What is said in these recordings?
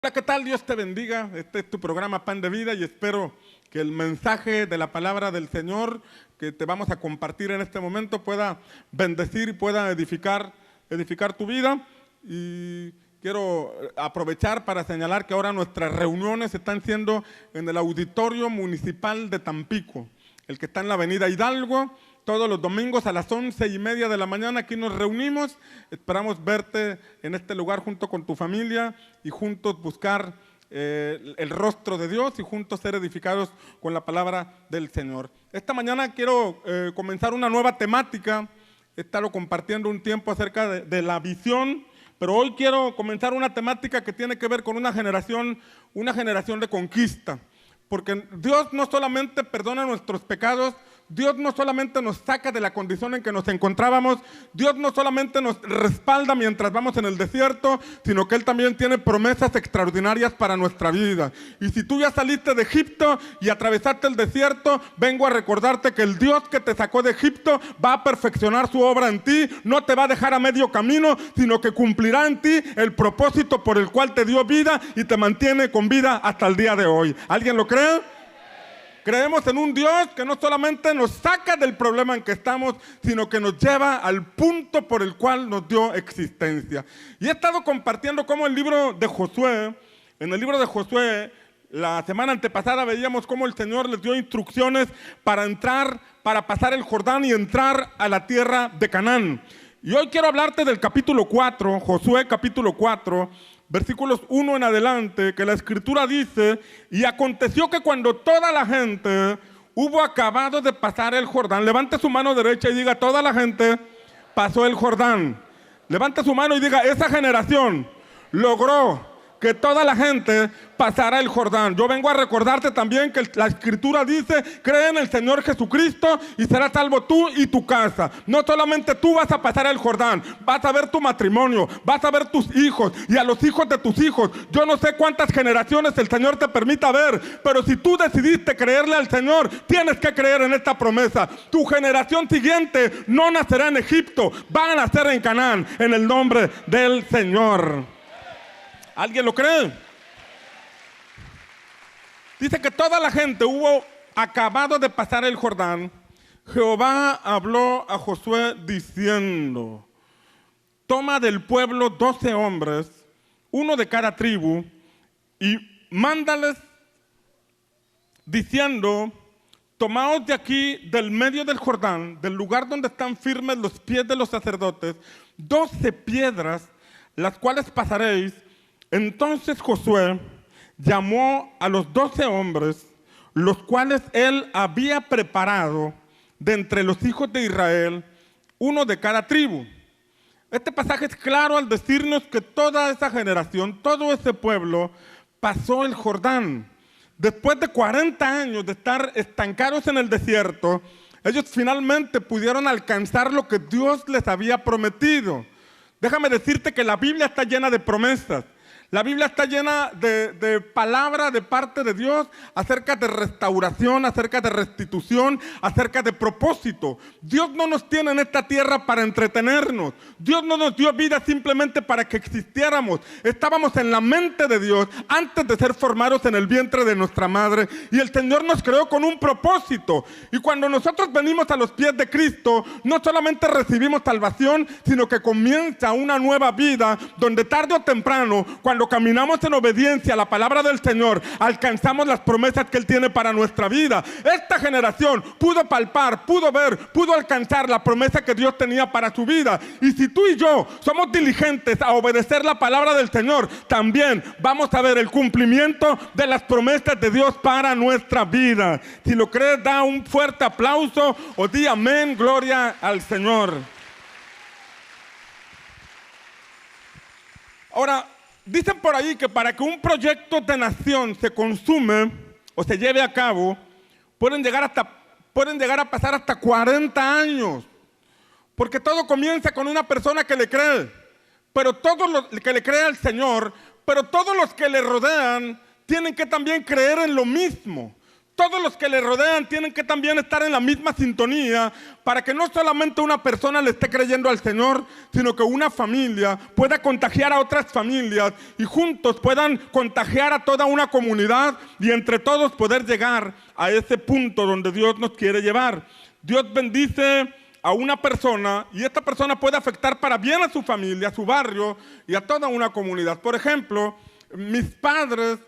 Hola, ¿qué tal? Dios te bendiga. Este es tu programa Pan de Vida y espero que el mensaje de la palabra del Señor que te vamos a compartir en este momento pueda bendecir y pueda edificar tu vida. Y quiero aprovechar para señalar que ahora nuestras reuniones están siendo en el Auditorio Municipal de Tampico, el que está en la Avenida Hidalgo. Todos los domingos a las 11:30 de la mañana aquí nos reunimos. Esperamos verte en este lugar junto con tu familia y juntos buscar el rostro de Dios y juntos ser edificados con la palabra del Señor. Esta mañana quiero comenzar una nueva temática. He estado compartiendo un tiempo acerca de la visión, pero hoy quiero comenzar una temática que tiene que ver con una generación de conquista. Porque Dios no solamente perdona nuestros pecados, Dios no solamente nos saca de la condición en que nos encontrábamos, Dios no solamente nos respalda mientras vamos en el desierto, sino que Él también tiene promesas extraordinarias para nuestra vida. Y si tú ya saliste de Egipto y atravesaste el desierto, vengo a recordarte que el Dios que te sacó de Egipto va a perfeccionar su obra en ti, no te va a dejar a medio camino, sino que cumplirá en ti el propósito por el cual te dio vida y te mantiene con vida hasta el día de hoy. ¿Alguien lo cree? Creemos en un Dios que no solamente nos saca del problema en que estamos, sino que nos lleva al punto por el cual nos dio existencia. Y he estado compartiendo cómo en el libro de Josué, la semana antepasada veíamos cómo el Señor les dio instrucciones para pasar el Jordán y entrar a la tierra de Canaán. Y hoy quiero hablarte del capítulo 4, Josué capítulo 4, versículos 1 en adelante, que la Escritura dice: y aconteció que cuando toda la gente hubo acabado de pasar el Jordán, levante su mano derecha y diga: toda la gente pasó el Jordán. Levante su mano y diga: esa generación logró que toda la gente pasara el Jordán. Yo vengo a recordarte también que la Escritura dice: cree en el Señor Jesucristo y serás salvo tú y tu casa. No solamente tú vas a pasar el Jordán, vas a ver tu matrimonio, vas a ver tus hijos y a los hijos de tus hijos. Yo no sé cuántas generaciones el Señor te permita ver, pero si tú decidiste creerle al Señor, tienes que creer en esta promesa. Tu generación siguiente no nacerá en Egipto, van a nacer en Canaán, en el nombre del Señor. ¿Alguien lo cree? Dice que toda la gente hubo acabado de pasar el Jordán. Jehová habló a Josué diciendo: toma del pueblo 12 hombres, uno de cada tribu, y mándales diciendo: tomaos de aquí, del medio del Jordán, del lugar donde están firmes los pies de los sacerdotes, 12 piedras, las cuales pasaréis. Entonces Josué llamó a los 12 hombres, los cuales él había preparado de entre los hijos de Israel, uno de cada tribu. Este pasaje es claro al decirnos que toda esa generación, todo ese pueblo, pasó el Jordán. Después de 40 años de estar estancados en el desierto, ellos finalmente pudieron alcanzar lo que Dios les había prometido. Déjame decirte que la Biblia está llena de promesas. La Biblia está llena de palabra de parte de Dios acerca de restauración, acerca de restitución, acerca de propósito. Dios no nos tiene en esta tierra para entretenernos. Dios no nos dio vida simplemente para que existiéramos. Estábamos en la mente de Dios antes de ser formados en el vientre de nuestra madre. Y el Señor nos creó con un propósito. Y cuando nosotros venimos a los pies de Cristo, no solamente recibimos salvación, sino que comienza una nueva vida donde tarde o temprano, cuando caminamos en obediencia a la palabra del Señor, alcanzamos las promesas que Él tiene para nuestra vida. Esta generación pudo palpar, pudo ver, pudo alcanzar la promesa que Dios tenía para su vida. Y si tú y yo somos diligentes a obedecer la palabra del Señor, también vamos a ver el cumplimiento de las promesas de Dios para nuestra vida. Si lo crees, da un fuerte aplauso o di amén, gloria al Señor. Ahora, dicen por ahí que para que un proyecto de nación se consume o se lleve a cabo, pueden llegar a pasar hasta 40 años. Porque todo comienza con una persona que le cree, pero todos los que le cree al Señor, pero todos los que le rodean tienen que también creer en lo mismo. Todos los que le rodean tienen que también estar en la misma sintonía para que no solamente una persona le esté creyendo al Señor, sino que una familia pueda contagiar a otras familias y juntos puedan contagiar a toda una comunidad y entre todos poder llegar a ese punto donde Dios nos quiere llevar. Dios bendice a una persona y esta persona puede afectar para bien a su familia, a su barrio y a toda una comunidad. Por ejemplo, mis padres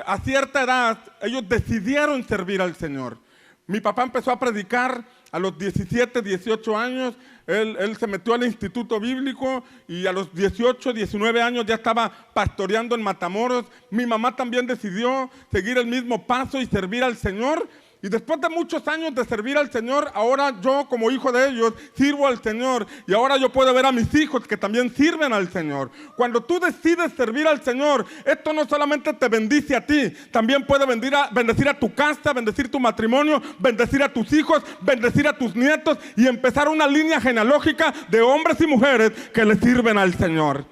a cierta edad, ellos decidieron servir al Señor. Mi papá empezó a predicar a los 17, 18 años. Él se metió al instituto bíblico y a los 18, 19 años ya estaba pastoreando en Matamoros. Mi mamá también decidió seguir el mismo paso y servir al Señor. Y después de muchos años de servir al Señor, ahora yo como hijo de ellos sirvo al Señor. Y ahora yo puedo ver a mis hijos que también sirven al Señor. Cuando tú decides servir al Señor, esto no solamente te bendice a ti, también puede bendecir a tu casa, bendecir tu matrimonio, bendecir a tus hijos, bendecir a tus nietos y empezar una línea genealógica de hombres y mujeres que le sirven al Señor.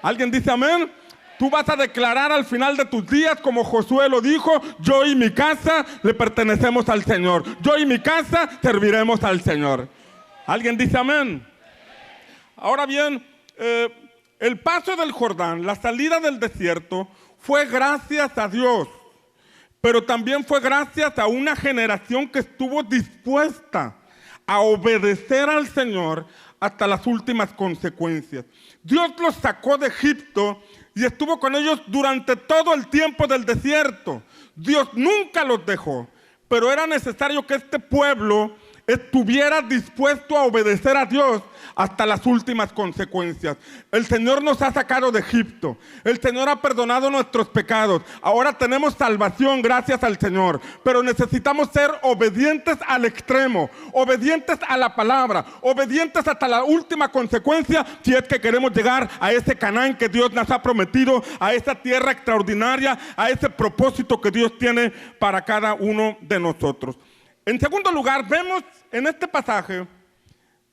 ¿Alguien dice amén? Tú vas a declarar al final de tus días, como Josué lo dijo: yo y mi casa le pertenecemos al Señor. Yo y mi casa serviremos al Señor. ¿Alguien dice amén? Ahora bien, el paso del Jordán, la salida del desierto, fue gracias a Dios, pero también fue gracias a una generación que estuvo dispuesta a obedecer al Señor hasta las últimas consecuencias. Dios los sacó de Egipto y estuvo con ellos durante todo el tiempo del desierto. Dios nunca los dejó, pero era necesario que este pueblo estuviera dispuesto a obedecer a Dios hasta las últimas consecuencias. El Señor nos ha sacado de Egipto. El Señor ha perdonado nuestros pecados. Ahora tenemos salvación gracias al Señor. Pero necesitamos ser obedientes al extremo, obedientes a la palabra, obedientes hasta la última consecuencia si es que queremos llegar a ese Canaán que Dios nos ha prometido, a esa tierra extraordinaria, a ese propósito que Dios tiene para cada uno de nosotros. En segundo lugar, vemos en este pasaje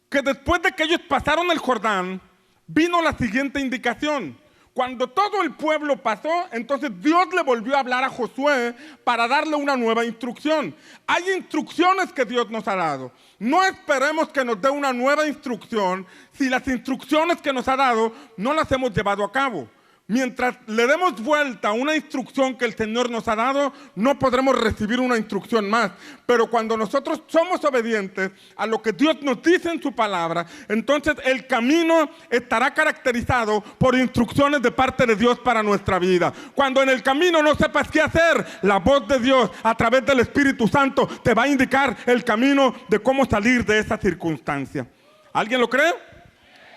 que después de que ellos pasaron el Jordán, vino la siguiente indicación. Cuando todo el pueblo pasó, entonces Dios le volvió a hablar a Josué para darle una nueva instrucción. Hay instrucciones que Dios nos ha dado. No esperemos que nos dé una nueva instrucción si las instrucciones que nos ha dado no las hemos llevado a cabo. Mientras le demos vuelta a una instrucción que el Señor nos ha dado, no podremos recibir una instrucción más. Pero cuando nosotros somos obedientes a lo que Dios nos dice en su palabra, entonces el camino estará caracterizado por instrucciones de parte de Dios para nuestra vida. Cuando en el camino no sepas qué hacer, la voz de Dios a través del Espíritu Santo te va a indicar el camino de cómo salir de esa circunstancia. ¿Alguien lo cree?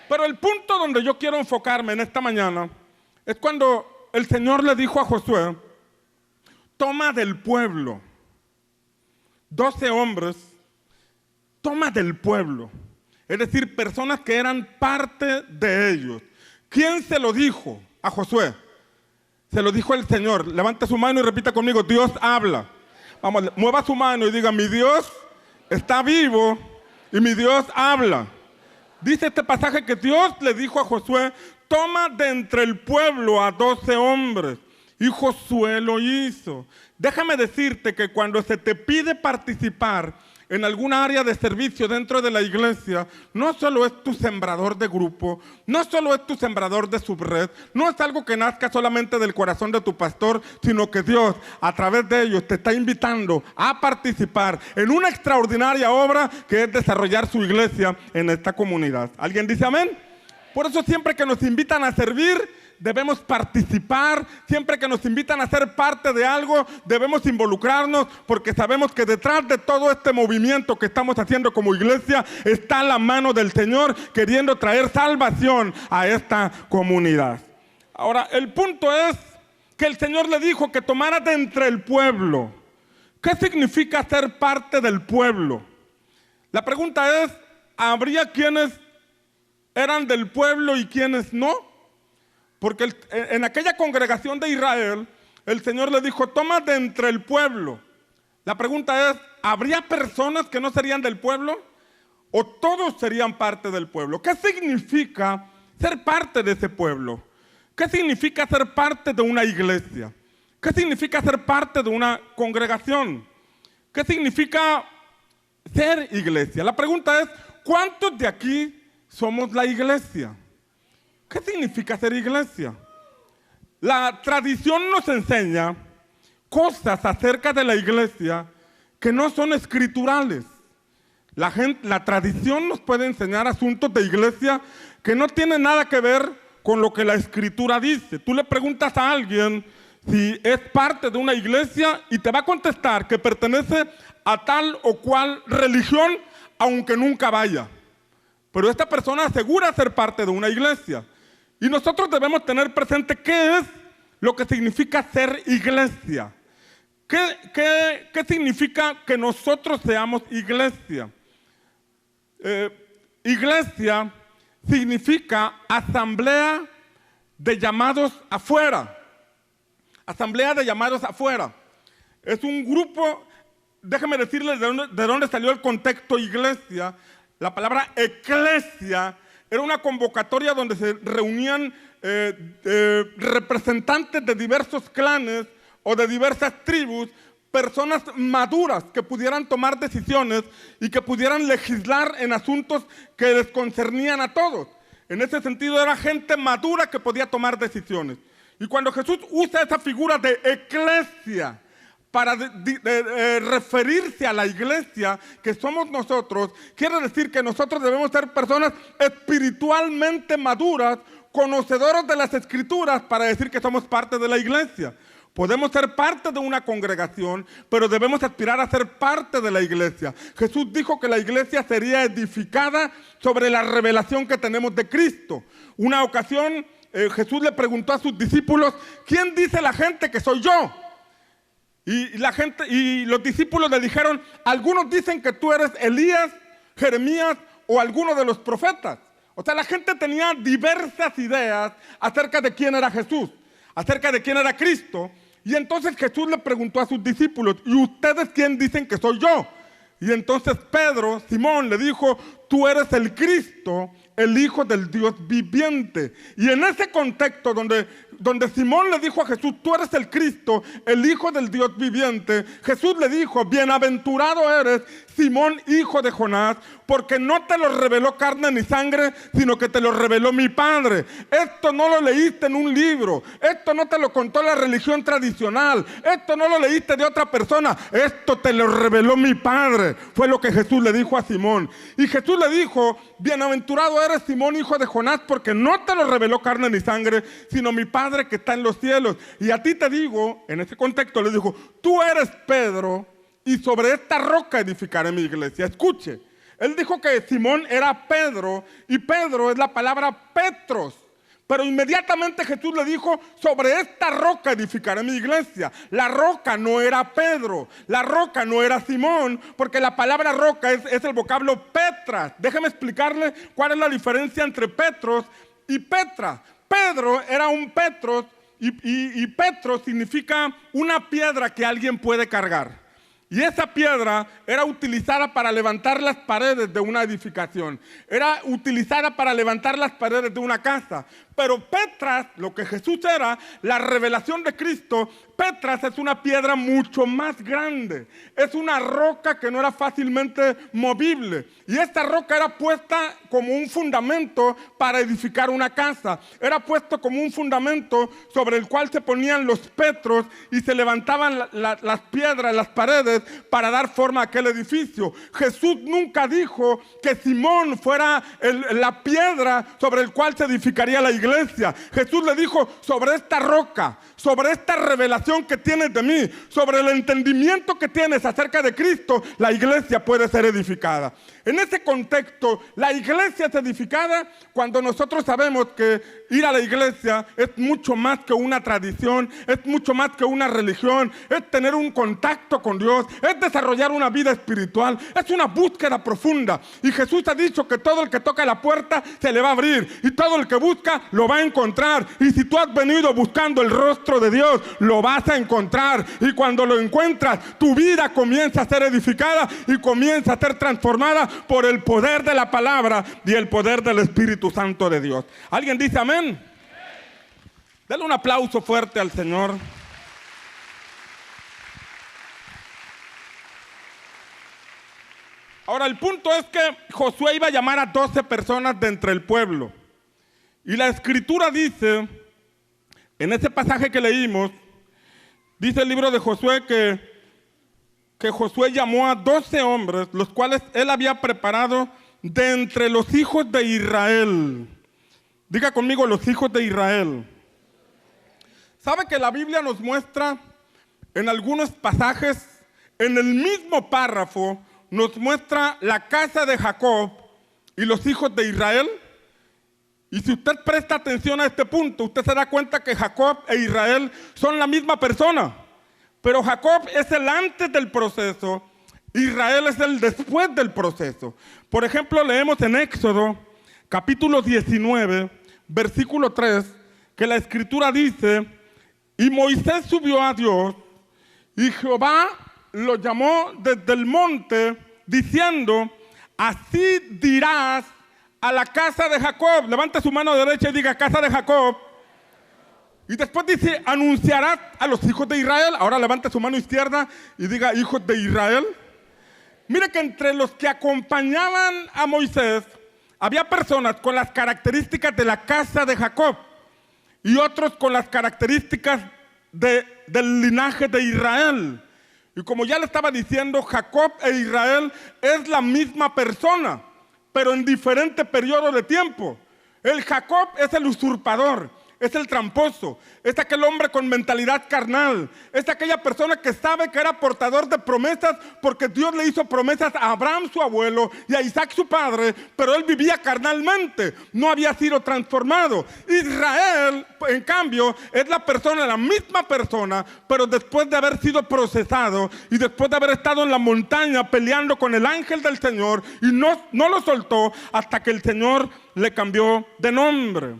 Pero el punto donde yo quiero enfocarme en esta mañana es cuando el Señor le dijo a Josué: toma del pueblo 12 hombres, toma del pueblo, es decir, personas que eran parte de ellos. ¿Quién se lo dijo a Josué? Se lo dijo el Señor. Levante su mano y repita conmigo: Dios habla. Vamos, mueva su mano y diga: mi Dios está vivo y mi Dios habla. Dice este pasaje que Dios le dijo a Josué: toma de entre el pueblo a 12 hombres. Y Josué lo hizo. Déjame decirte que cuando se te pide participar en alguna área de servicio dentro de la iglesia, no solo es tu sembrador de grupo, no solo es tu sembrador de subred, no es algo que nazca solamente del corazón de tu pastor, sino que Dios a través de ellos te está invitando a participar en una extraordinaria obra que es desarrollar su iglesia en esta comunidad. ¿Alguien dice amén? Por eso siempre que nos invitan a servir, debemos participar. Siempre que nos invitan a ser parte de algo, debemos involucrarnos, porque sabemos que detrás de todo este movimiento que estamos haciendo como iglesia está la mano del Señor queriendo traer salvación a esta comunidad. Ahora, el punto es que el Señor le dijo que tomara de entre el pueblo. ¿Qué significa ser parte del pueblo? La pregunta es: ¿habría quienes eran del pueblo y quienes no? Porque en aquella congregación de Israel, el Señor le dijo: toma de entre el pueblo. La pregunta es: ¿habría personas que no serían del pueblo? ¿O todos serían parte del pueblo? ¿Qué significa ser parte de ese pueblo? ¿Qué significa ser parte de una iglesia? ¿Qué significa ser parte de una congregación? ¿Qué significa ser iglesia? La pregunta es, ¿cuántos de aquí somos la iglesia? ¿Qué significa ser iglesia? La tradición nos enseña cosas acerca de la iglesia que no son escriturales. La tradición nos puede enseñar asuntos de iglesia que no tienen nada que ver con lo que la escritura dice. Tú le preguntas a alguien si es parte de una iglesia y te va a contestar que pertenece a tal o cual religión, aunque nunca vaya. Pero esta persona asegura ser parte de una iglesia. Y nosotros debemos tener presente qué es lo que significa ser iglesia. ¿Qué significa que nosotros seamos iglesia? Iglesia significa asamblea de llamados afuera. Asamblea de llamados afuera. Es un grupo, déjenme decirles de dónde salió el contexto iglesia. La palabra eclesia era una convocatoria donde se reunían representantes de diversos clanes o de diversas tribus, personas maduras que pudieran tomar decisiones y que pudieran legislar en asuntos que les concernían a todos. En ese sentido era gente madura que podía tomar decisiones. Y cuando Jesús usa esa figura de eclesia para referirse a la iglesia que somos nosotros, quiere decir que nosotros debemos ser personas espiritualmente maduras, conocedoras de las escrituras para decir que somos parte de la iglesia. Podemos ser parte de una congregación, pero debemos aspirar a ser parte de la iglesia. Jesús dijo que la iglesia sería edificada sobre la revelación que tenemos de Cristo. Una ocasión Jesús le preguntó a sus discípulos, ¿quién dice la gente que soy yo? Y los discípulos le dijeron, algunos dicen que tú eres Elías, Jeremías o alguno de los profetas. O sea, la gente tenía diversas ideas acerca de quién era Jesús, acerca de quién era Cristo. Y entonces Jesús le preguntó a sus discípulos, ¿y ustedes quién dicen que soy yo? Y entonces Pedro, Simón, le dijo, tú eres el Cristo, el Hijo del Dios viviente. Y en ese contexto donde Simón le dijo a Jesús, tú eres el Cristo, el Hijo del Dios viviente, Jesús le dijo, bienaventurado eres, Simón, hijo de Jonás, porque no te lo reveló carne ni sangre, sino que te lo reveló mi Padre. Esto no lo leíste en un libro, esto no te lo contó la religión tradicional, esto no lo leíste de otra persona, esto te lo reveló mi Padre. Fue lo que Jesús le dijo a Simón. Y Jesús le dijo, bienaventurado eres, Simón, hijo de Jonás, porque no te lo reveló carne ni sangre, sino mi Padre que está en los cielos. Y a ti te digo, en ese contexto le dijo, tú eres Pedro, y sobre esta roca edificaré mi iglesia. Escuche, él dijo que Simón era Pedro, y Pedro es la palabra Petros. Pero inmediatamente Jesús le dijo, sobre esta roca edificaré mi iglesia. La roca no era Pedro, la roca no era Simón, porque la palabra roca es el vocablo Petras. Déjeme explicarle cuál es la diferencia entre Petros y Petra. Pedro era un Petros y Petros significa una piedra que alguien puede cargar. Y esa piedra era utilizada para levantar las paredes de una edificación. Era utilizada para levantar las paredes de una casa. Pero Petras, lo que Jesús era, la revelación de Cristo, Petras es una piedra mucho más grande. Es una roca que no era fácilmente movible. Y esta roca era puesta como un fundamento para edificar una casa. Era puesto como un fundamento sobre el cual se ponían los petros y se levantaban las piedras, las paredes, para dar forma a aquel edificio. Jesús nunca dijo que Simón fuera la piedra sobre el cual se edificaría la iglesia. Jesús le dijo, sobre esta roca, sobre esta revelación que tienes de mí, sobre el entendimiento que tienes acerca de Cristo, la iglesia puede ser edificada. En ese contexto, la iglesia es edificada cuando nosotros sabemos que ir a la iglesia es mucho más que una tradición, es mucho más que una religión, es tener un contacto con Dios, es desarrollar una vida espiritual, es una búsqueda profunda. Y Jesús ha dicho que todo el que toca la puerta se le va a abrir, y todo el que busca lo va a encontrar. Y si tú has venido buscando el rostro de Dios, lo vas a encontrar. Y cuando lo encuentras, tu vida comienza a ser edificada y comienza a ser transformada por el poder de la palabra y el poder del Espíritu Santo de Dios. ¿Alguien dice amén? Dale un aplauso fuerte al Señor. Ahora, el punto es que Josué iba a llamar a 12 personas de entre el pueblo. Y la escritura dice, en ese pasaje que leímos, dice el libro de Josué que Josué llamó a 12 hombres, los cuales él había preparado de entre los hijos de Israel. Diga conmigo, los hijos de Israel. ¿Sabe que la Biblia nos muestra en algunos pasajes, en el mismo párrafo, nos muestra la casa de Jacob y los hijos de Israel? Y si usted presta atención a este punto, usted se da cuenta que Jacob e Israel son la misma persona. Pero Jacob es el antes del proceso, Israel es el después del proceso. Por ejemplo, leemos en Éxodo, capítulo 19, versículo 3, que la escritura dice, y Moisés subió a Dios, y Jehová lo llamó desde el monte, diciendo, así dirás a la casa de Jacob. Levante su mano derecha y diga, casa de Jacob. Y después dice, anunciarás a los hijos de Israel. Ahora levante su mano izquierda y diga, hijos de Israel. Mire que entre los que acompañaban a Moisés, había personas con las características de la casa de Jacob y otros con las características del linaje de Israel. Y como ya le estaba diciendo, Jacob e Israel es la misma persona, pero en diferente periodo de tiempo. El Jacob es el usurpador, es el tramposo, es aquel hombre con mentalidad carnal, es aquella persona que sabe que era portador de promesas porque Dios le hizo promesas a Abraham su abuelo y a Isaac su padre, pero él vivía carnalmente, no había sido transformado. Israel, en cambio, es la misma persona, pero después de haber sido procesado y después de haber estado en la montaña peleando con el ángel del Señor y no lo soltó hasta que el Señor le cambió de nombre.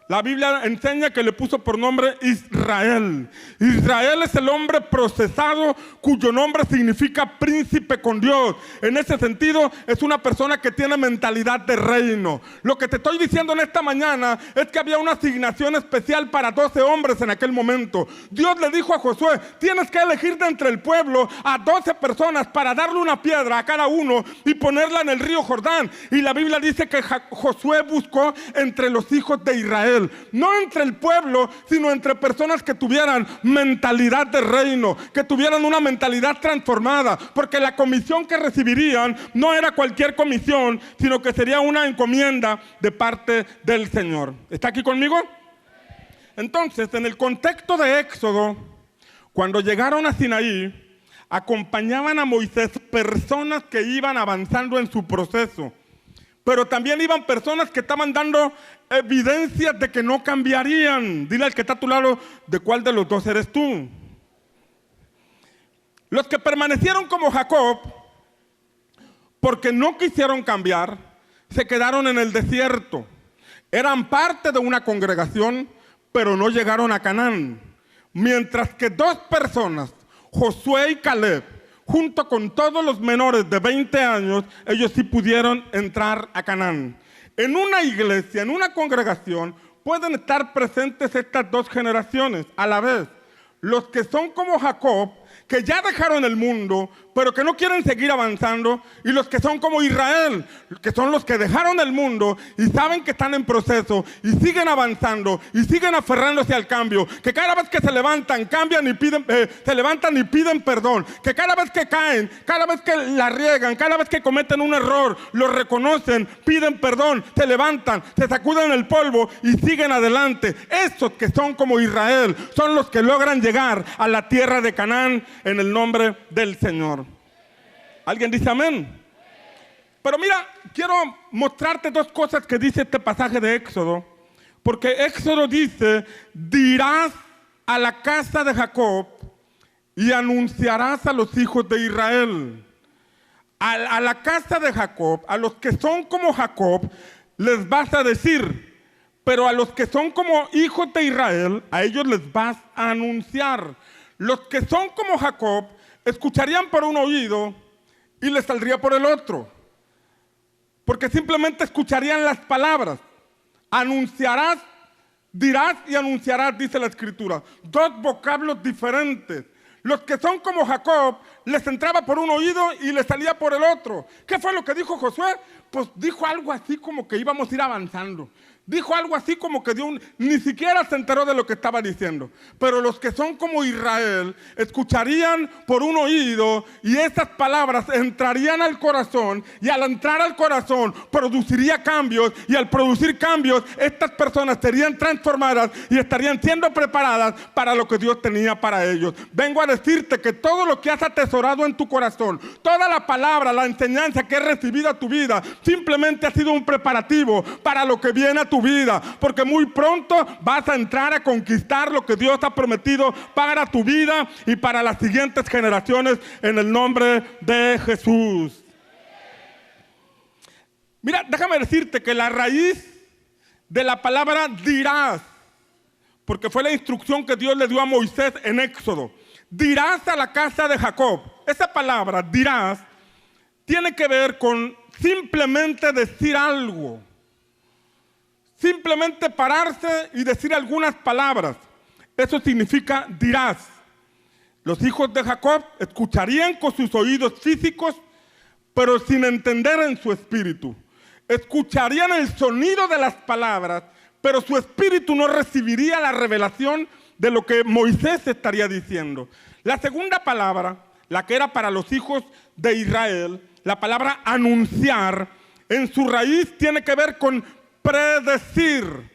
La Biblia enseña que le puso por nombre Israel. Israel es el hombre procesado cuyo nombre significa príncipe con Dios. En ese sentido es una persona que tiene mentalidad de reino. Lo que te estoy diciendo en esta mañana es que había una asignación especial para 12 hombres en aquel momento. Dios le dijo a Josué, tienes que elegir de entre el pueblo a 12 personas para darle una piedra a cada uno y ponerla en el río Jordán. Y la Biblia dice que Josué buscó entre los hijos de Israel. No entre el pueblo, sino entre personas que tuvieran mentalidad de reino, que tuvieran una mentalidad transformada, porque la comisión que recibirían no era cualquier comisión, sino que sería una encomienda de parte del Señor. ¿Está aquí conmigo? Entonces, en el contexto de Éxodo, cuando llegaron a Sinaí, acompañaban a Moisés personas que iban avanzando en su proceso. Pero también iban personas que estaban dando evidencias de que no cambiarían. Dile al que está a tu lado, ¿de cuál de los dos eres tú? Los que permanecieron como Jacob, porque no quisieron cambiar, se quedaron en el desierto. Eran parte de una congregación, pero no llegaron a Canaán. Mientras que dos personas, Josué y Caleb, junto con todos los menores de 20 años, ellos sí pudieron entrar a Canaán. En una iglesia, en una congregación, pueden estar presentes estas dos generaciones a la vez. Los que son como Jacob, que ya dejaron el mundo, pero que no quieren seguir avanzando, y los que son como Israel, que son los que dejaron el mundo y saben que están en proceso y siguen avanzando y siguen aferrándose al cambio, que cada vez que se levantan, cambian y piden, se levantan y piden perdón, que cada vez que caen, cada vez que la riegan, cada vez que cometen un error, lo reconocen, piden perdón, se levantan, se sacuden el polvo y siguen adelante. Esos que son como Israel son los que logran llegar a la tierra de Canaán en el nombre del Señor. ¿Alguien dice amén? Pero mira, quiero mostrarte dos cosas que dice este pasaje de Éxodo. Porque Éxodo dice, dirás a la casa de Jacob y anunciarás a los hijos de Israel. A la casa de Jacob, a los que son como Jacob, les vas a decir, pero a los que son como hijos de Israel, a ellos les vas a anunciar. Los que son como Jacob escucharían por un oído y les saldría por el otro, porque simplemente escucharían las palabras. Anunciarás, dirás y anunciarás, dice la escritura. Dos vocablos diferentes. Los que son como Jacob les entraba por un oído y les salía por el otro. ¿Qué fue lo que dijo Josué? Pues dijo algo así como que íbamos a ir avanzando. Dijo algo así como que ni siquiera se enteró de lo que estaba diciendo. Pero los que son como Israel escucharían por un oído y esas palabras entrarían al corazón, y al entrar al corazón produciría cambios, y al producir cambios estas personas serían transformadas y estarían siendo preparadas para lo que Dios tenía para ellos. Vengo a decirte que todo lo que has atesorado en tu corazón, toda la palabra, la enseñanza que has recibido a tu vida, simplemente ha sido un preparativo para lo que viene a tu vida, porque muy pronto vas a entrar a conquistar lo que Dios ha prometido para tu vida y para las siguientes generaciones, en el nombre de Jesús. Mira, déjame decirte que la raíz de la palabra dirás, porque fue la instrucción que Dios le dio a Moisés en Éxodo, dirás a la casa de Jacob. Esa palabra, dirás, tiene que ver con simplemente decir algo. Simplemente pararse y decir algunas palabras. Eso significa dirás. Los hijos de Jacob escucharían con sus oídos físicos, pero sin entender en su espíritu. Escucharían el sonido de las palabras, pero su espíritu no recibiría la revelación de lo que Moisés estaría diciendo. La segunda palabra, la que era para los hijos de Israel, la palabra anunciar, en su raíz tiene que ver con predecir,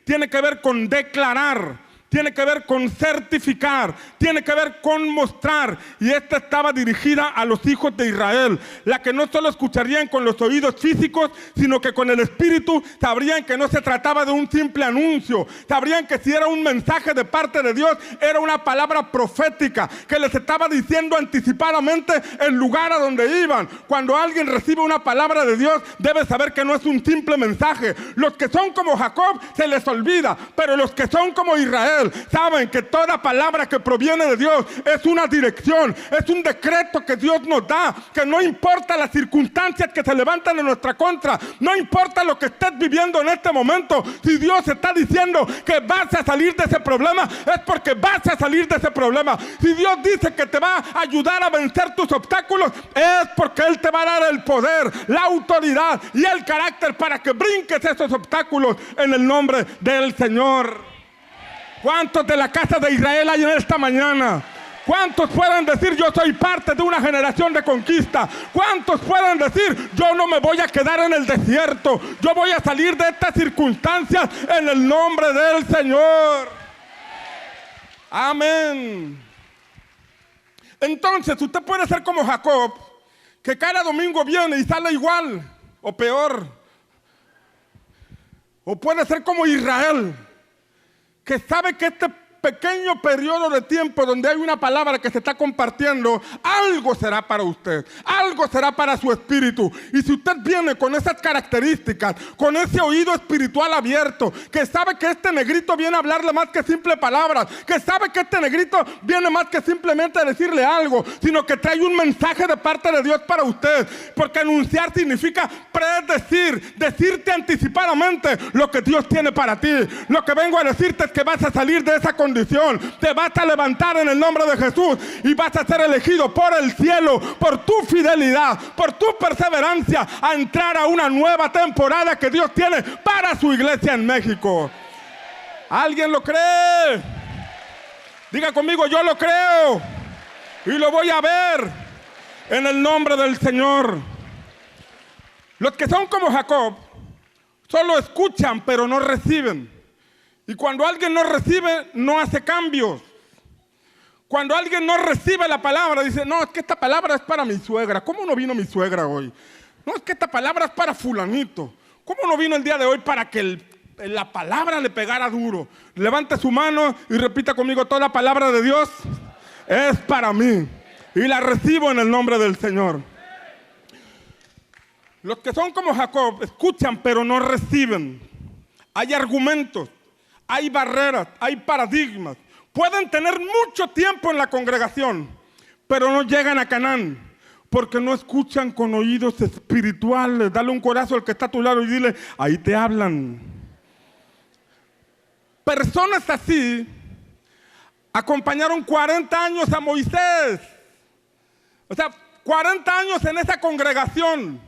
tiene que ver con declarar, tiene que ver con certificar, tiene que ver con mostrar. Y esta estaba dirigida a los hijos de Israel, la que no solo escucharían con los oídos físicos, sino que con el espíritu sabrían que no se trataba de un simple anuncio, sabrían que si era un mensaje de parte de Dios, era una palabra profética que les estaba diciendo anticipadamente el lugar a donde iban. Cuando alguien recibe una palabra de Dios, debe saber que no es un simple mensaje. Los que son como Jacob se les olvida, pero los que son como Israel saben que toda palabra que proviene de Dios es una dirección, es un decreto que Dios nos da, que no importa las circunstancias que se levantan en nuestra contra, no importa lo que estés viviendo en este momento, si Dios está diciendo que vas a salir de ese problema, es porque vas a salir de ese problema. Si Dios dice que te va a ayudar a vencer tus obstáculos, es porque Él te va a dar el poder, la autoridad y el carácter para que brinques esos obstáculos en el nombre del Señor. ¿Cuántos de la casa de Israel hay en esta mañana? ¿Cuántos pueden decir yo soy parte de una generación de conquista? ¿Cuántos pueden decir yo no me voy a quedar en el desierto? Yo voy a salir de estas circunstancias en el nombre del Señor. Amén. Entonces usted puede ser como Jacob, que cada domingo viene y sale igual o peor. O puede ser como Israel, que sabe que este pequeño periodo de tiempo donde hay una palabra que se está compartiendo, algo será para usted, algo será para su espíritu. Y si usted viene con esas características, con ese oído espiritual abierto, que sabe que este negrito viene a hablarle más que simples palabras, que sabe que este negrito viene más que simplemente a decirle algo, sino que trae un mensaje de parte de Dios para usted, porque anunciar significa predecir, decirte anticipadamente lo que Dios tiene para ti. Lo que vengo a decirte es que vas a salir de esa condición, te vas a levantar en el nombre de Jesús y vas a ser elegido por el cielo, por tu fidelidad, por tu perseverancia, a entrar a una nueva temporada que Dios tiene para su iglesia en México. ¿Alguien lo cree? Diga conmigo, yo lo creo y lo voy a ver en el nombre del Señor. Los que son como Jacob solo escuchan pero no reciben. Y cuando alguien no recibe, no hace cambios. Cuando alguien no recibe la palabra, dice, no, es que esta palabra es para mi suegra. ¿Cómo no vino mi suegra hoy? No, es que esta palabra es para fulanito. ¿Cómo no vino el día de hoy para que la palabra le pegara duro? Levante su mano y repita conmigo, toda la palabra de Dios es para mí. Y la recibo en el nombre del Señor. Los que son como Jacob escuchan pero no reciben. Hay argumentos, hay barreras, hay paradigmas. Pueden tener mucho tiempo en la congregación, pero no llegan a Canaán, porque no escuchan con oídos espirituales. Dale un codazo al que está a tu lado y dile, ahí te hablan. Personas así acompañaron 40 años a Moisés. O sea, 40 años en esa congregación,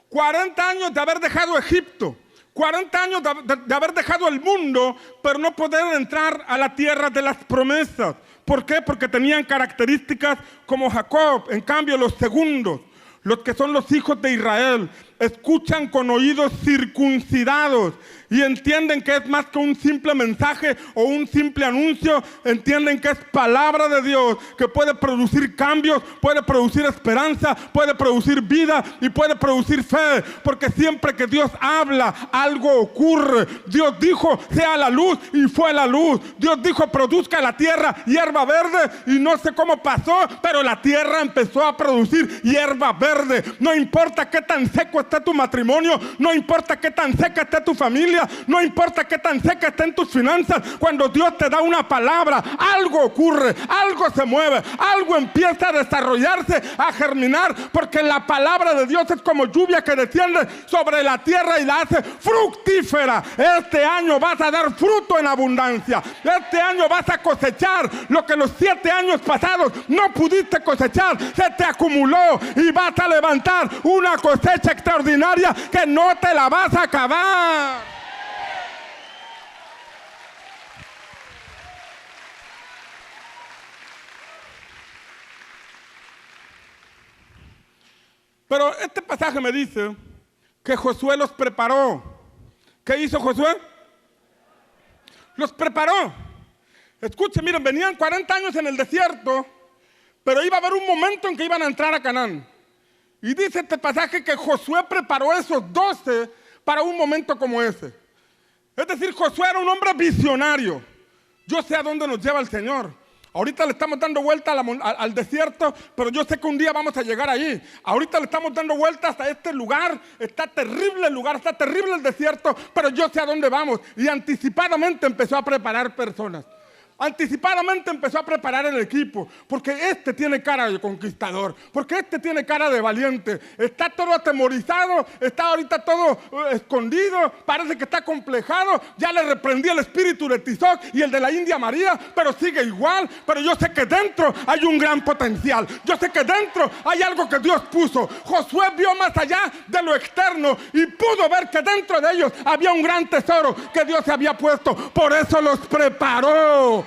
40 años de haber dejado Egipto, 40 años de haber dejado el mundo, pero no poder entrar a la tierra de las promesas. ¿Por qué? Porque tenían características como Jacob. En cambio, los segundos, los que son los hijos de Israel, escuchan con oídos circuncidados y entienden que es más que un simple mensaje o un simple anuncio. Entienden que es palabra de Dios, que puede producir cambios, puede producir esperanza, puede producir vida y puede producir fe, porque siempre que Dios habla, algo ocurre. Dios dijo, sea la luz, y fue la luz. Dios dijo, produzca la tierra hierba verde, y no sé cómo pasó, pero la tierra empezó a producir hierba verde. No importa qué tan seco esté tu matrimonio, no importa qué tan seca esté tu familia, no importa qué tan seca estén tus finanzas. Cuando Dios te da una palabra, algo ocurre, algo se mueve, algo empieza a desarrollarse, a germinar, porque la palabra de Dios es como lluvia que desciende sobre la tierra y la hace fructífera. Este año vas a dar fruto en abundancia. Este año vas a cosechar lo que los 7 años pasados no pudiste cosechar. Se te acumuló y vas a levantar una cosecha extraordinaria que no te la vas a acabar. Pero este pasaje me dice que Josué los preparó. ¿Qué hizo Josué? Los preparó. Escuchen, miren, venían 40 años en el desierto, pero iba a haber un momento en que iban a entrar a Canaán. Y dice este pasaje que Josué preparó esos 12 para un momento como ese. Es decir, Josué era un hombre visionario. Yo sé a dónde nos lleva el Señor. Ahorita le estamos dando vuelta al desierto, pero yo sé que un día vamos a llegar allí. Ahorita le estamos dando vueltas a este lugar. Está terrible el lugar, está terrible el desierto, pero yo sé a dónde vamos. Y anticipadamente empezó a preparar personas. Anticipadamente empezó a preparar el equipo, porque este tiene cara de conquistador, porque este tiene cara de valiente. Está todo atemorizado, está ahorita todo escondido, parece que está complejado. Ya le reprendí el espíritu de Tizoc y el de la India María, pero sigue igual. Pero yo sé que dentro hay un gran potencial, yo sé que dentro hay algo que Dios puso. Josué vio más allá de lo externo y pudo ver que dentro de ellos había un gran tesoro que Dios se había puesto. Por eso los preparó.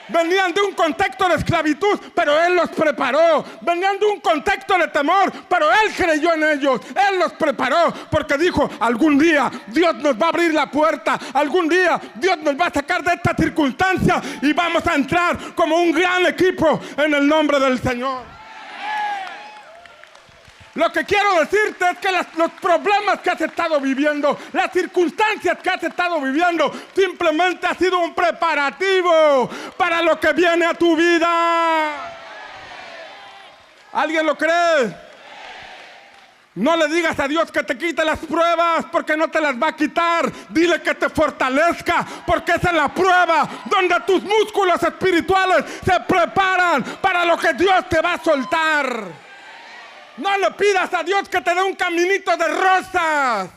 Venían de un contexto de esclavitud, pero Él los preparó. Venían de un contexto de temor, pero Él creyó en ellos. Él los preparó porque dijo, algún día Dios nos va a abrir la puerta. Algún día Dios nos va a sacar de esta circunstancia y vamos a entrar como un gran equipo en el nombre del Señor. Lo que quiero decirte es que los problemas que has estado viviendo, las circunstancias que has estado viviendo, simplemente ha sido un preparativo para lo que viene a tu vida. ¿Alguien lo cree? No le digas a Dios que te quite las pruebas, porque no te las va a quitar. Dile que te fortalezca, porque esa es la prueba donde tus músculos espirituales se preparan para lo que Dios te va a soltar. No le pidas a Dios que te dé un caminito de rosas.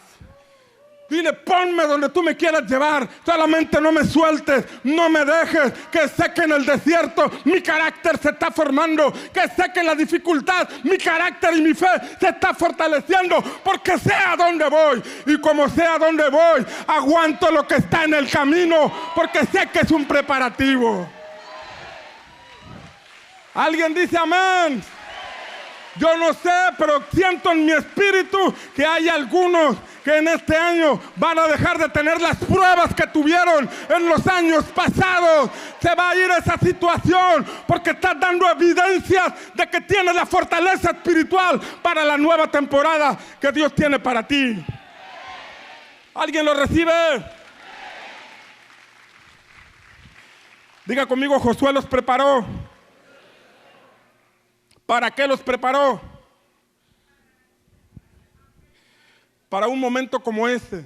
Dile, ponme donde tú me quieras llevar. Solamente no me sueltes, no me dejes. Que sé que en el desierto mi carácter se está formando. Que sé que en la dificultad mi carácter y mi fe se está fortaleciendo. Porque sé a dónde voy. Y como sé a dónde voy, aguanto lo que está en el camino. Porque sé que es un preparativo. ¿Alguien dice amén? Yo no sé, pero siento en mi espíritu que hay algunos que en este año van a dejar de tener las pruebas que tuvieron en los años pasados. Se va a ir esa situación porque estás dando evidencias de que tienes la fortaleza espiritual para la nueva temporada que Dios tiene para ti. ¿Alguien lo recibe? Diga conmigo, Josué los preparó. ¿Para qué los preparó? Para un momento como este.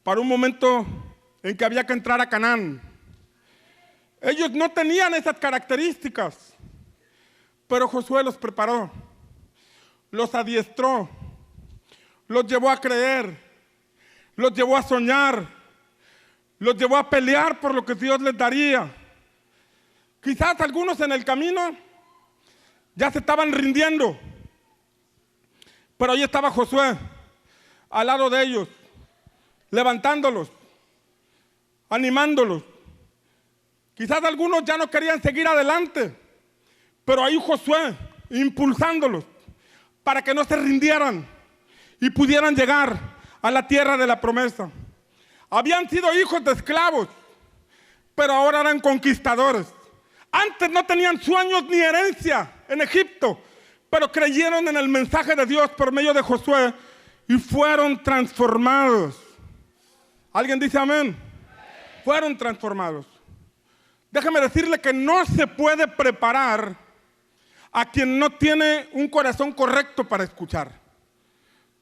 Para un momento en que había que entrar a Canaán. Ellos no tenían esas características, pero Josué los preparó, los adiestró, los llevó a creer, los llevó a soñar, los llevó a pelear por lo que Dios les daría. Quizás algunos en el camino ya se estaban rindiendo. Pero ahí estaba Josué, al lado de ellos, levantándolos, animándolos. Quizás algunos ya no querían seguir adelante, pero ahí Josué, impulsándolos para que no se rindieran y pudieran llegar a la tierra de la promesa. Habían sido hijos de esclavos, pero ahora eran conquistadores. Antes no tenían sueños ni herencia en Egipto, pero creyeron en el mensaje de Dios por medio de Josué y fueron transformados. ¿Alguien dice amén? Fueron transformados. Déjame decirle que no se puede preparar a quien no tiene un corazón correcto para escuchar.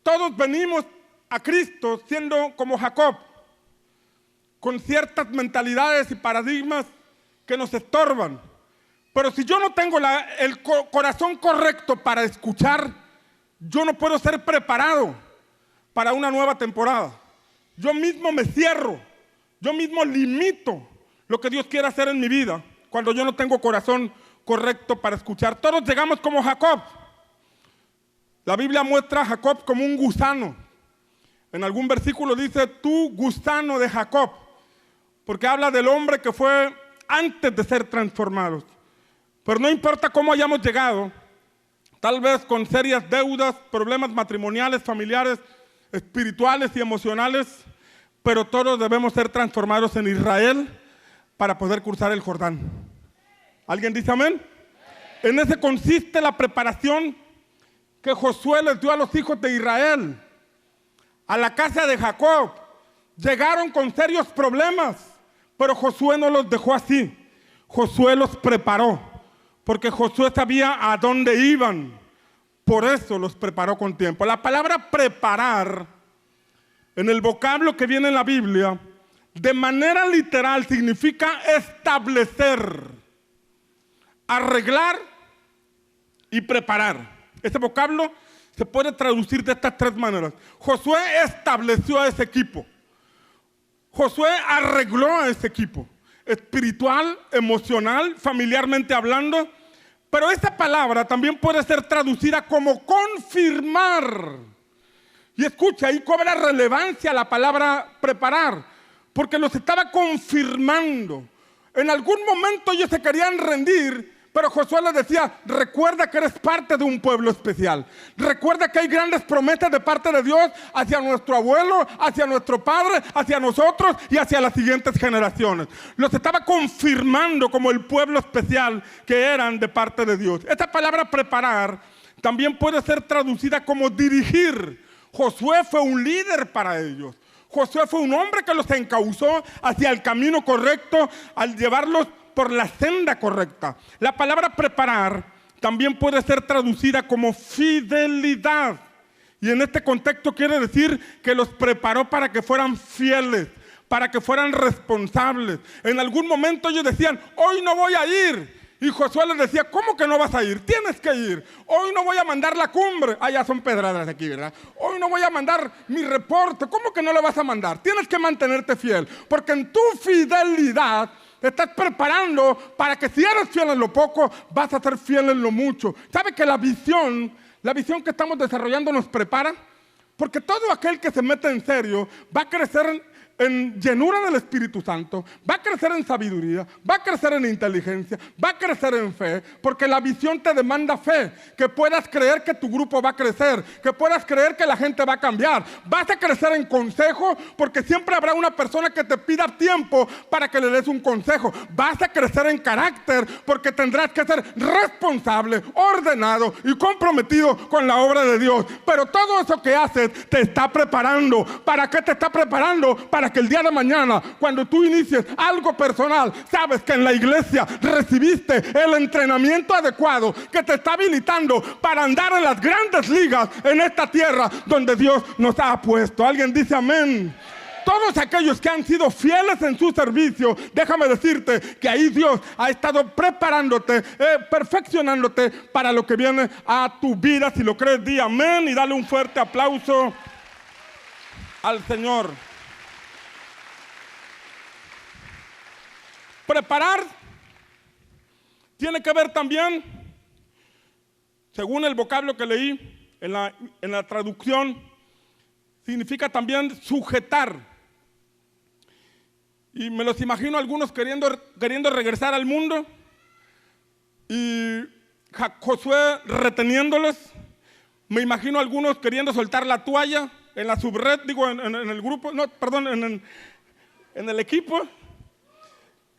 Todos venimos a Cristo siendo como Jacob, con ciertas mentalidades y paradigmas que nos estorban. Pero si yo no tengo el corazón correcto para escuchar, yo no puedo ser preparado para una nueva temporada. Yo mismo me cierro, yo mismo limito lo que Dios quiere hacer en mi vida cuando yo no tengo corazón correcto para escuchar. Todos llegamos como Jacob. La Biblia muestra a Jacob como un gusano. En algún versículo dice, tú gusano de Jacob, porque habla del hombre que fue antes de ser transformados. Pero no importa cómo hayamos llegado, tal vez con serias deudas, problemas matrimoniales, familiares, espirituales y emocionales, pero todos debemos ser transformados en Israel para poder cruzar el Jordán. ¿Alguien dice amén? En ese consiste la preparación que Josué les dio a los hijos de Israel. A la casa de Jacob llegaron con serios problemas, pero Josué no los dejó así. Josué los preparó, porque Josué sabía a dónde iban. Por eso los preparó con tiempo. La palabra preparar, en el vocablo que viene en la Biblia, de manera literal significa establecer, arreglar y preparar. Este vocablo se puede traducir de estas tres maneras. Josué estableció a ese equipo. Josué arregló a ese equipo, espiritual, emocional, familiarmente hablando. Pero esta palabra también puede ser traducida como confirmar. Y escucha, ahí cobra relevancia la palabra preparar, porque los estaba confirmando. En algún momento ellos se querían rendir, pero Josué les decía, recuerda que eres parte de un pueblo especial. Recuerda que hay grandes promesas de parte de Dios hacia nuestro abuelo, hacia nuestro padre, hacia nosotros y hacia las siguientes generaciones. Los estaba confirmando como el pueblo especial que eran de parte de Dios. Esta palabra preparar también puede ser traducida como dirigir. Josué fue un líder para ellos. Josué fue un hombre que los encauzó hacia el camino correcto al llevarlos por la senda correcta. La palabra preparar también puede ser traducida como fidelidad. Y en este contexto quiere decir que los preparó para que fueran fieles, para que fueran responsables. En algún momento ellos decían, hoy no voy a ir. Y Josué les decía, ¿cómo que no vas a ir? Tienes que ir. Hoy no voy a mandar la cumbre. Ah, ya son pedradas aquí, ¿verdad? Hoy no voy a mandar mi reporte. ¿Cómo que no lo vas a mandar? Tienes que mantenerte fiel. Porque en tu fidelidad te estás preparando para que si eres fiel en lo poco, vas a ser fiel en lo mucho. ¿Sabe que la visión que estamos desarrollando nos prepara? Porque todo aquel que se mete en serio va a crecer en llenura del Espíritu Santo, va a crecer en sabiduría, va a crecer en inteligencia, va a crecer en fe, porque la visión te demanda fe, que puedas creer que tu grupo va a crecer, que puedas creer que la gente va a cambiar. Vas a crecer en consejo, porque siempre habrá una persona que te pida tiempo para que le des un consejo. Vas a crecer en carácter, porque tendrás que ser responsable, ordenado y comprometido con la obra de Dios. Pero todo eso que haces te está preparando. ¿Para qué te está preparando? Para que el día de mañana, cuando tú inicies algo personal, sabes que en la iglesia recibiste el entrenamiento adecuado que te está habilitando para andar en las grandes ligas en esta tierra donde Dios nos ha puesto. ¿Alguien dice amén? Todos aquellos que han sido fieles en su servicio, déjame decirte que ahí Dios ha estado preparándote, perfeccionándote para lo que viene a tu vida. Si lo crees, di amén y dale un fuerte aplauso al Señor. Preparar tiene que ver también según el vocablo que leí en la traducción, significa también sujetar. Y me los imagino algunos queriendo regresar al mundo y Josué reteniéndolos. Me imagino algunos queriendo soltar la toalla en la subred, digo, en el grupo, no, perdón, en el equipo.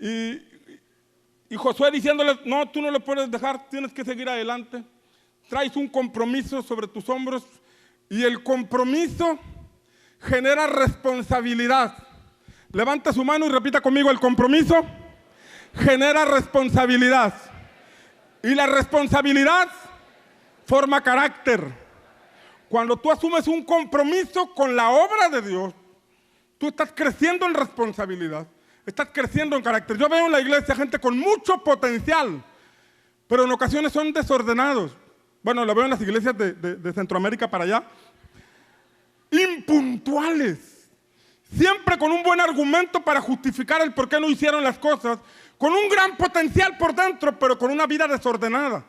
Y Josué diciéndoles, no, tú no lo puedes dejar, tienes que seguir adelante. Traes un compromiso sobre tus hombros y el compromiso genera responsabilidad. Levanta su mano y repita conmigo: el compromiso genera responsabilidad. Y la responsabilidad forma carácter. Cuando tú asumes un compromiso con la obra de Dios, tú estás creciendo en responsabilidad, estás creciendo en carácter. Yo veo en la iglesia gente con mucho potencial, pero en ocasiones son desordenados. Bueno, lo veo en las iglesias de Centroamérica para allá. Impuntuales, siempre con un buen argumento para justificar el por qué no hicieron las cosas, con un gran potencial por dentro, pero con una vida desordenada.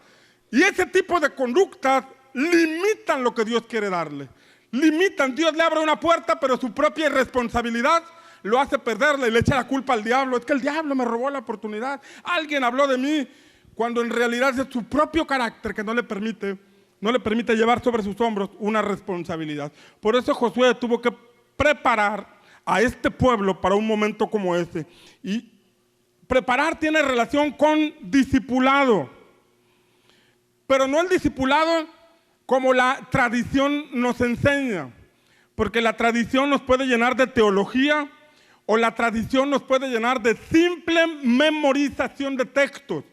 Y ese tipo de conductas limitan lo que Dios quiere darle. Limitan, Dios le abre una puerta, pero su propia irresponsabilidad lo hace perderla y le echa la culpa al diablo. Es que el diablo me robó la oportunidad, alguien habló de mí, cuando en realidad es su propio carácter que no le permite llevar sobre sus hombros una responsabilidad. Por eso Josué tuvo que preparar a este pueblo para un momento como ese. Y preparar tiene relación con discipulado, pero no el discipulado como la tradición nos enseña, porque la tradición nos puede llenar de teología o la tradición nos puede llenar de simple memorización de textos.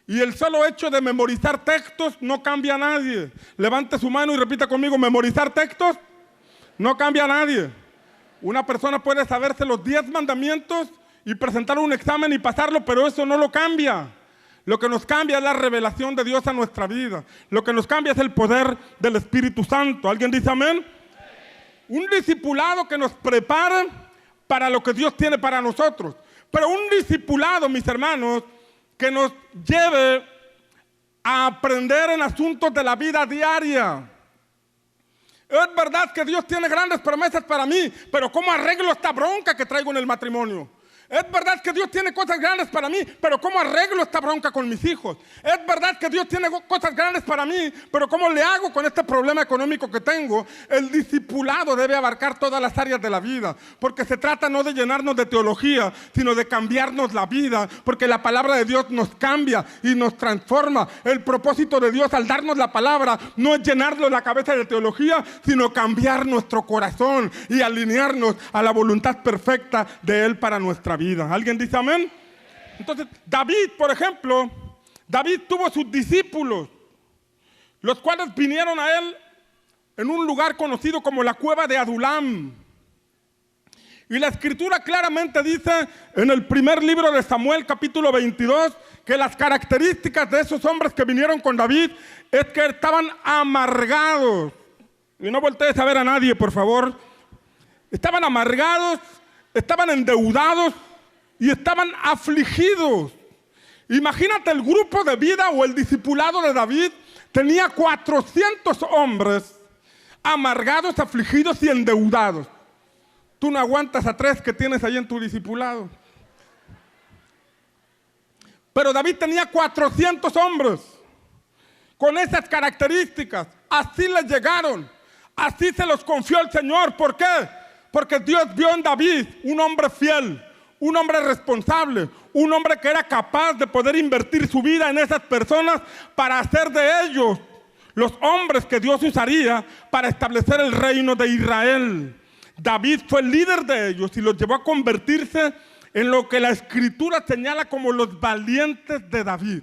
Y el solo hecho de memorizar textos no cambia a nadie. Levante su mano y repita conmigo: memorizar textos no cambia a nadie. Una persona puede saberse los 10 mandamientos y presentar un examen y pasarlo, pero eso no lo cambia. Lo que nos cambia es la revelación de Dios a nuestra vida. Lo que nos cambia es el poder del Espíritu Santo. ¿Alguien dice amén? Un discipulado que nos prepara para lo que Dios tiene para nosotros. Pero un discipulado, mis hermanos, que nos lleve a aprender en asuntos de la vida diaria. Es verdad que Dios tiene grandes promesas para mí, pero ¿cómo arreglo esta bronca que traigo en el matrimonio? Es verdad que Dios tiene cosas grandes para mí, pero ¿cómo arreglo esta bronca con mis hijos? Es verdad que Dios tiene cosas grandes para mí, pero ¿cómo le hago con este problema económico que tengo? El discipulado debe abarcar todas las áreas de la vida, porque se trata no de llenarnos de teología, sino de cambiarnos la vida, porque la palabra de Dios nos cambia y nos transforma. El propósito de Dios al darnos la palabra no es llenarnos la cabeza de teología, sino cambiar nuestro corazón y alinearnos a la voluntad perfecta de Él para nuestra vida. ¿Alguien dice amén? Entonces, David, por ejemplo, David tuvo sus discípulos, los cuales vinieron a él en un lugar conocido como la cueva de Adulam. Y la escritura claramente dice en el primer libro de Samuel, capítulo 22, que las características de esos hombres que vinieron con David es que estaban amargados. Y no voltees a ver a nadie, por favor. Estaban amargados, estaban endeudados y estaban afligidos. Imagínate el grupo de vida o el discipulado de David. Tenía 400 hombres amargados, afligidos y endeudados. Tú no aguantas a 3 que tienes ahí en tu discipulado. Pero David tenía 400 hombres con esas características. Así les llegaron, así se los confió el Señor. ¿Por qué? Porque Dios vio en David un hombre fiel, un hombre responsable, un hombre que era capaz de poder invertir su vida en esas personas para hacer de ellos los hombres que Dios usaría para establecer el reino de Israel. David fue el líder de ellos y los llevó a convertirse en lo que la Escritura señala como los valientes de David.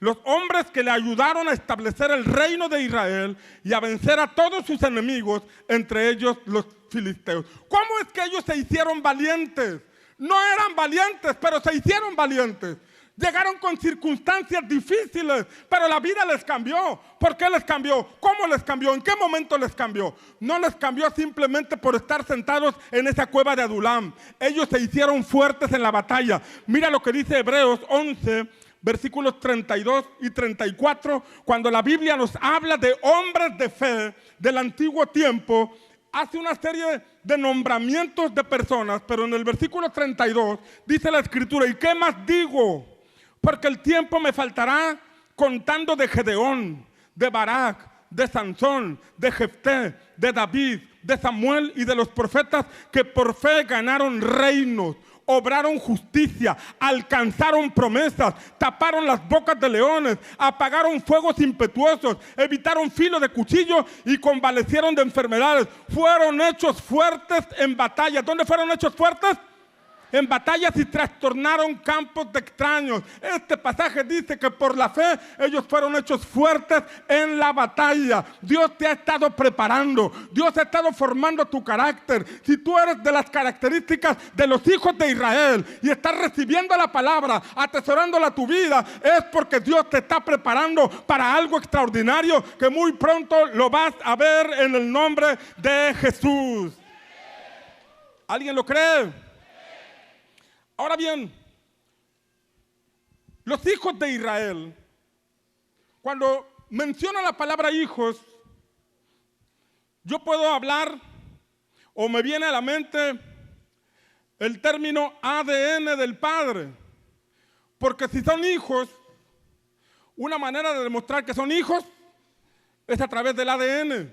Los hombres que le ayudaron a establecer el reino de Israel y a vencer a todos sus enemigos, entre ellos los filisteos. ¿Cómo es que ellos se hicieron valientes? No eran valientes, pero se hicieron valientes. Llegaron con circunstancias difíciles, pero la vida les cambió. ¿Por qué les cambió? ¿Cómo les cambió? ¿En qué momento les cambió? No les cambió simplemente por estar sentados en esa cueva de Adulam. Ellos se hicieron fuertes en la batalla. Mira lo que dice Hebreos 11, versículos 32 y 34, cuando la Biblia nos habla de hombres de fe del antiguo tiempo, hace una serie de nombramientos de personas, pero en el versículo 32 dice la Escritura, ¿y qué más digo? Porque el tiempo me faltará contando de Gedeón, de Barak, de Sansón, de Jefté, de David, de Samuel y de los profetas que por fe ganaron reinos, obraron justicia, alcanzaron promesas, taparon las bocas de leones, apagaron fuegos impetuosos, evitaron filo de cuchillo y convalecieron de enfermedades. Fueron hechos fuertes en batalla. ¿Dónde fueron hechos fuertes? En batallas y trastornaron campos de extraños. Este pasaje dice que por la fe ellos fueron hechos fuertes en la batalla. Dios te ha estado preparando. Dios ha estado formando tu carácter. Si tú eres de las características de los hijos de Israel y estás recibiendo la palabra, atesorándola a tu vida, es porque Dios te está preparando para algo extraordinario que muy pronto lo vas a ver en el nombre de Jesús. ¿Alguien lo cree? Ahora bien, los hijos de Israel, cuando menciona la palabra hijos, yo puedo hablar o me viene a la mente el término ADN del Padre. Porque si son hijos, una manera de demostrar que son hijos es a través del ADN.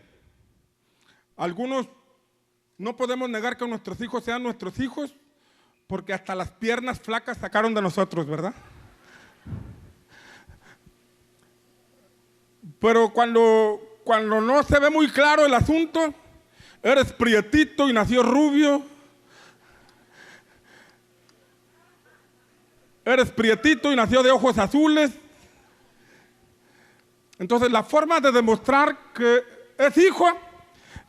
Algunos no podemos negar que nuestros hijos sean nuestros hijos, porque hasta las piernas flacas sacaron de nosotros, ¿verdad? Pero cuando no se ve muy claro el asunto, eres prietito y nació rubio, eres prietito y nació de ojos azules. Entonces la forma de demostrar que es hijo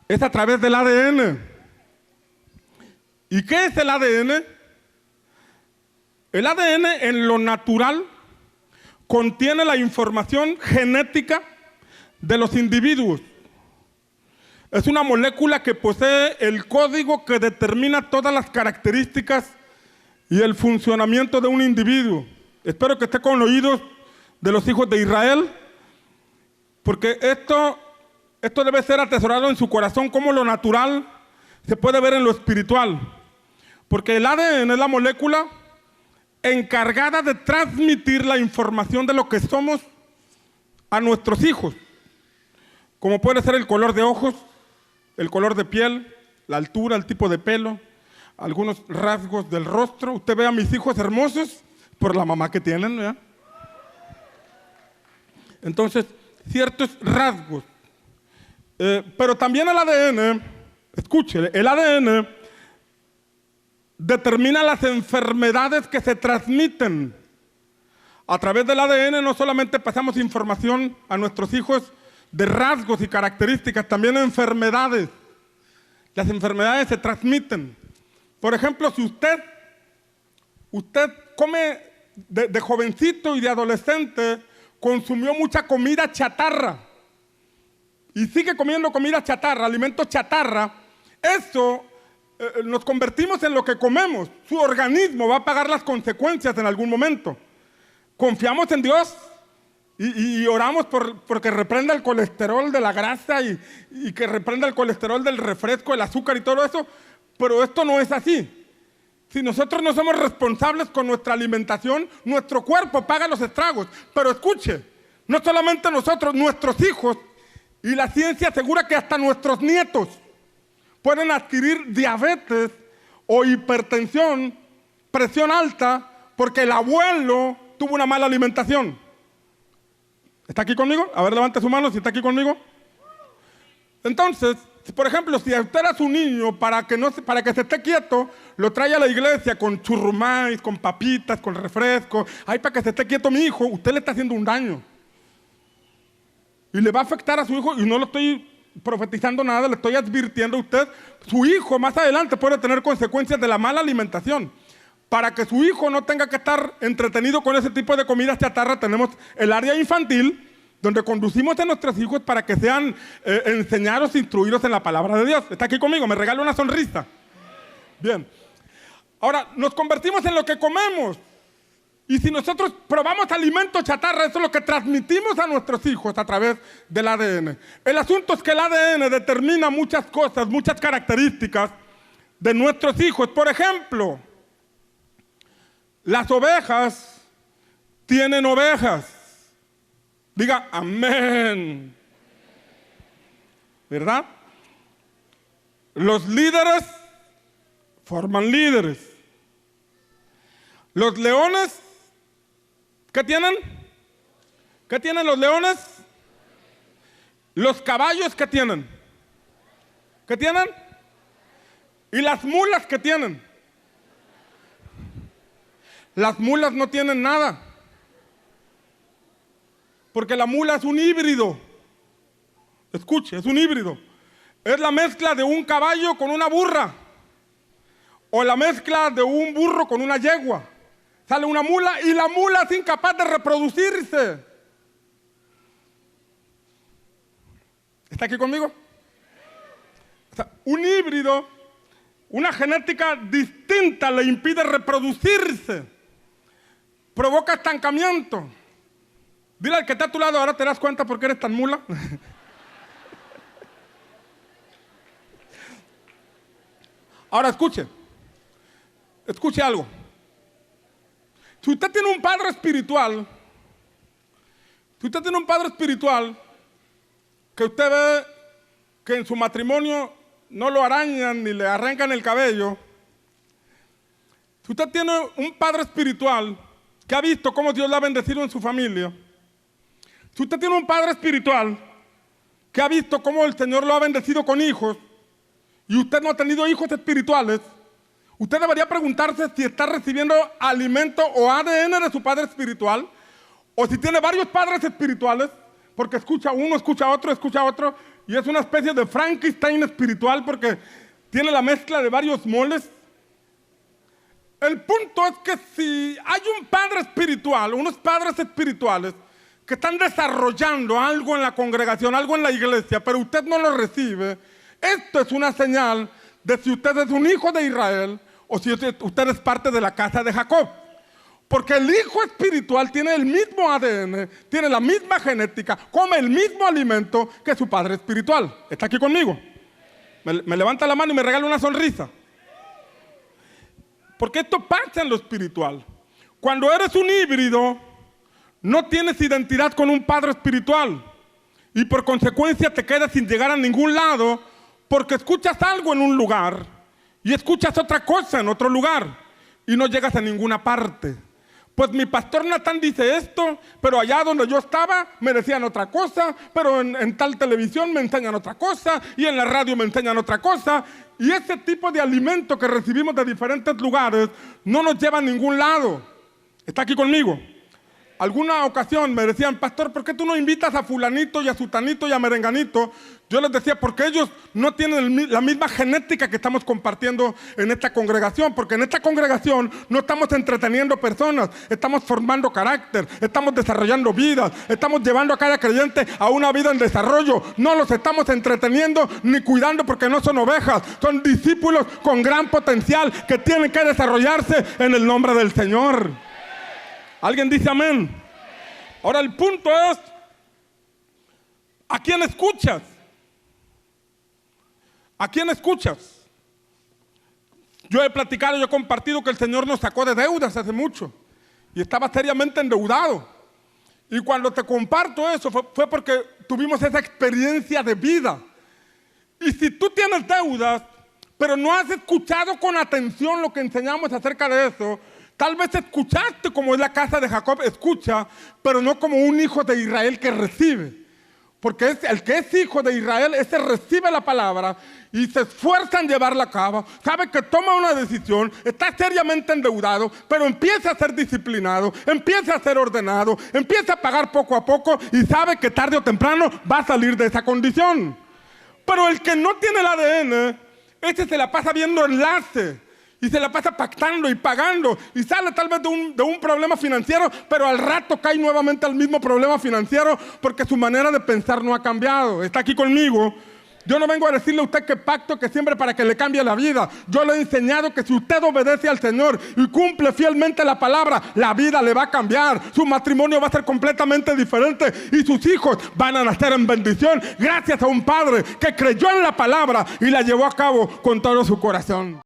es a través del ADN. ¿Y qué es el ADN? El ADN en lo natural contiene la información genética de los individuos. Es una molécula que posee el código que determina todas las características y el funcionamiento de un individuo. Espero que esté con oídos de los hijos de Israel, porque esto debe ser atesorado en su corazón, como lo natural se puede ver en lo espiritual. Porque el ADN es la molécula encargada de transmitir la información de lo que somos a nuestros hijos, como puede ser el color de ojos, el color de piel, la altura, el tipo de pelo, algunos rasgos del rostro. Usted ve a mis hijos hermosos por la mamá que tienen, ¿verdad? Entonces, ciertos rasgos. Pero también el ADN, escuche, el ADN determina las enfermedades que se transmiten. A través del ADN no solamente pasamos información a nuestros hijos de rasgos y características, también enfermedades. Las enfermedades se transmiten. Por ejemplo, si usted come de jovencito y de adolescente, consumió mucha comida chatarra y sigue comiendo comida chatarra, alimentos chatarra, eso nos convertimos en lo que comemos. Su organismo va a pagar las consecuencias en algún momento. Confiamos en Dios y oramos porque reprenda el colesterol de la grasa y que reprenda el colesterol del refresco, el azúcar y todo eso, pero esto no es así. Si nosotros no somos responsables con nuestra alimentación, nuestro cuerpo paga los estragos. Pero escuche, no solamente nosotros, nuestros hijos, y la ciencia asegura que hasta nuestros nietos pueden adquirir diabetes o hipertensión, presión alta, porque el abuelo tuvo una mala alimentación. ¿Está aquí conmigo? A ver, levante su mano si está aquí conmigo. Entonces, por ejemplo, si usted era su niño, para que se esté quieto, lo trae a la iglesia con churrumais, con papitas, con refresco. Ay, para que se esté quieto mi hijo, usted le está haciendo un daño. Y le va a afectar a su hijo, y no lo estoy profetizando nada, le estoy advirtiendo a usted, su hijo más adelante puede tener consecuencias de la mala alimentación. Para que su hijo no tenga que estar entretenido con ese tipo de comidas chatarra, tenemos el área infantil, donde conducimos a nuestros hijos para que sean enseñados, instruidos en la palabra de Dios. ¿Está aquí conmigo? ¿Me regala una sonrisa? Bien. Ahora, nos convertimos en lo que comemos. Y si nosotros probamos alimentos chatarra, eso es lo que transmitimos a nuestros hijos a través del ADN. El asunto es que el ADN determina muchas cosas, muchas características de nuestros hijos. Por ejemplo, las ovejas tienen ovejas. Diga amén. ¿Verdad? Los líderes forman líderes. Los leones, ¿qué tienen? ¿Qué tienen los leones? Los caballos, ¿qué tienen? ¿Qué tienen? ¿Y las mulas qué tienen? Las mulas no tienen nada. Porque la mula es un híbrido. Escuche, es un híbrido. Es la mezcla de un caballo con una burra. O la mezcla de un burro con una yegua. Sale una mula y la mula es incapaz de reproducirse. ¿Está aquí conmigo? O sea, un híbrido, una genética distinta le impide reproducirse. Provoca estancamiento. Dile al que está a tu lado, ahora te das cuenta por qué eres tan mula. Ahora escuche algo. Si usted tiene un padre espiritual, que usted ve que en su matrimonio no lo arañan ni le arrancan el cabello, si usted tiene un padre espiritual que ha visto cómo Dios le ha bendecido en su familia, si usted tiene un padre espiritual que ha visto cómo el Señor lo ha bendecido con hijos, y usted no ha tenido hijos espirituales, usted debería preguntarse si está recibiendo alimento o ADN de su padre espiritual, o si tiene varios padres espirituales, porque escucha uno, escucha otro, y es una especie de Frankenstein espiritual porque tiene la mezcla de varios moles. El punto es que si hay un padre espiritual, unos padres espirituales que están desarrollando algo en la congregación, algo en la iglesia, pero usted no lo recibe, esto es una señal de si usted es un hijo de Israel o si usted es parte de la casa de Jacob. Porque el hijo espiritual tiene el mismo ADN, tiene la misma genética, come el mismo alimento que su padre espiritual. ¿Está aquí conmigo? Me levanta la mano y me regala una sonrisa. Porque esto pasa en lo espiritual. Cuando eres un híbrido, no tienes identidad con un padre espiritual. Y por consecuencia te quedas sin llegar a ningún lado, porque escuchas algo en un lugar y escuchas otra cosa en otro lugar y no llegas a ninguna parte. Pues mi pastor Natán dice esto, pero allá donde yo estaba me decían otra cosa, pero en tal televisión me enseñan otra cosa y en la radio me enseñan otra cosa. Y ese tipo de alimento que recibimos de diferentes lugares no nos lleva a ningún lado. ¿Está aquí conmigo? Alguna ocasión me decían, pastor, ¿por qué tú no invitas a fulanito y a sutanito y a merenganito? Yo les decía, porque ellos no tienen la misma genética que estamos compartiendo en esta congregación, porque en esta congregación no estamos entreteniendo personas, estamos formando carácter, estamos desarrollando vidas, estamos llevando a cada creyente a una vida en desarrollo. No los estamos entreteniendo ni cuidando porque no son ovejas, son discípulos con gran potencial que tienen que desarrollarse en el nombre del Señor. ¿Alguien dice amén? Ahora el punto es, ¿a quién escuchas? ¿A quién escuchas? Yo he platicado, yo he compartido que el Señor nos sacó de deudas hace mucho y estaba seriamente endeudado. Y cuando te comparto eso fue porque tuvimos esa experiencia de vida. Y si tú tienes deudas, pero no has escuchado con atención lo que enseñamos acerca de eso, tal vez escuchaste como es la casa de Jacob, escucha, pero no como un hijo de Israel que recibe. Porque el que es hijo de Israel, ese recibe la palabra y se esfuerza en llevarla a cabo. Sabe que toma una decisión, está seriamente endeudado, pero empieza a ser disciplinado, empieza a ser ordenado, empieza a pagar poco a poco y sabe que tarde o temprano va a salir de esa condición. Pero el que no tiene el ADN, ese se la pasa viendo enlace. Y se la pasa pactando y pagando y sale tal vez de un problema financiero, pero al rato cae nuevamente al mismo problema financiero porque su manera de pensar no ha cambiado. ¿Está aquí conmigo? Yo no vengo a decirle a usted que pacto que siempre para que le cambie la vida. Yo le he enseñado que si usted obedece al Señor y cumple fielmente la palabra, la vida le va a cambiar. Su matrimonio va a ser completamente diferente y sus hijos van a nacer en bendición gracias a un padre que creyó en la palabra y la llevó a cabo con todo su corazón.